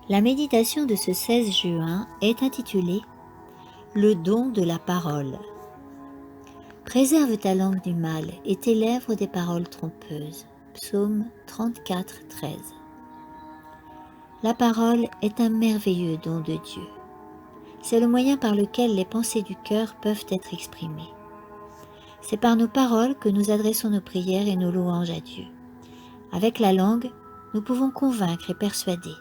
La méditation de ce 16 juin est intitulée « Le don de la parole ». Préserve ta langue du mal et tes lèvres des paroles trompeuses. Psaume 34, 13. La parole est un merveilleux don de Dieu. C'est le moyen par lequel les pensées du cœur peuvent être exprimées. C'est par nos paroles que nous adressons nos prières et nos louanges à Dieu. Avec la langue, nous pouvons convaincre et persuader.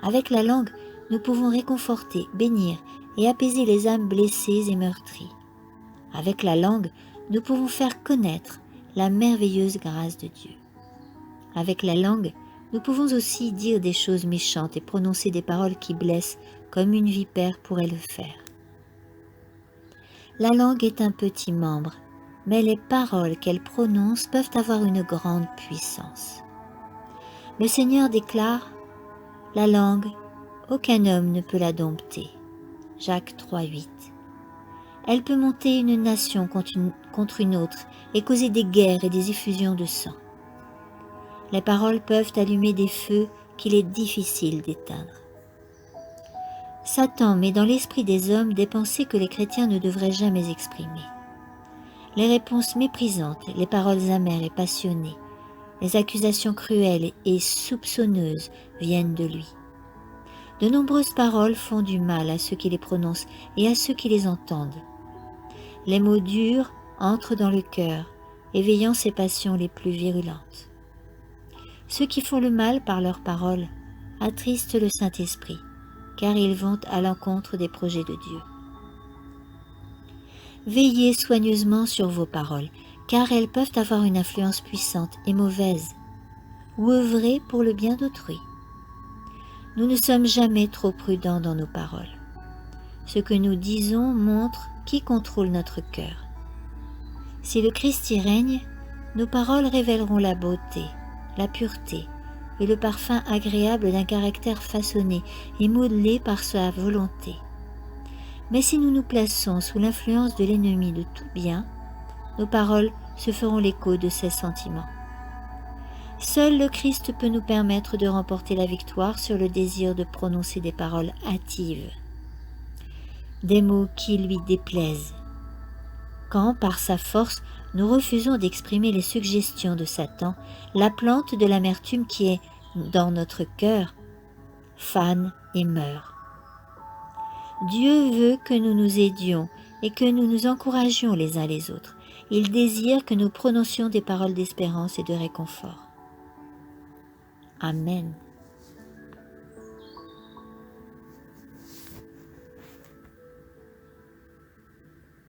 Avec la langue, nous pouvons réconforter, bénir et apaiser les âmes blessées et meurtries. Avec la langue, nous pouvons faire connaître la merveilleuse grâce de Dieu. Avec la langue, nous pouvons aussi dire des choses méchantes et prononcer des paroles qui blessent comme une vipère pourrait le faire. La langue est un petit membre, mais les paroles qu'elle prononce peuvent avoir une grande puissance. Le Seigneur déclare « La langue, aucun homme ne peut la dompter » Jacques 3, 8. Elle peut monter une nation contre une autre et causer des guerres et des effusions de sang. Les paroles peuvent allumer des feux qu'il est difficile d'éteindre. Satan met dans l'esprit des hommes des pensées que les chrétiens ne devraient jamais exprimer. Les réponses méprisantes, les paroles amères et passionnées, les accusations cruelles et soupçonneuses viennent de lui. De nombreuses paroles font du mal à ceux qui les prononcent et à ceux qui les entendent. Les mots durs entrent dans le cœur, éveillant ses passions les plus virulentes. Ceux qui font le mal par leurs paroles attristent le Saint-Esprit, car ils vont à l'encontre des projets de Dieu. Veillez soigneusement sur vos paroles, car elles peuvent avoir une influence puissante et mauvaise, ou œuvrer pour le bien d'autrui. Nous ne sommes jamais trop prudents dans nos paroles. Ce que nous disons montre qui contrôle notre cœur. Si le Christ y règne, nos paroles révéleront la beauté, la pureté et le parfum agréable d'un caractère façonné et modelé par sa volonté. Mais si nous nous plaçons sous l'influence de l'ennemi de tout bien, nos paroles se feront l'écho de ses sentiments. Seul le Christ peut nous permettre de remporter la victoire sur le désir de prononcer des paroles hâtives, des mots qui lui déplaisent. Quand, par sa force, nous refusons d'exprimer les suggestions de Satan, la plante de l'amertume qui est dans notre cœur fane et meurt. Dieu veut que nous nous aidions et que nous nous encouragions les uns les autres. Il désire que nous prononcions des paroles d'espérance et de réconfort. Amen.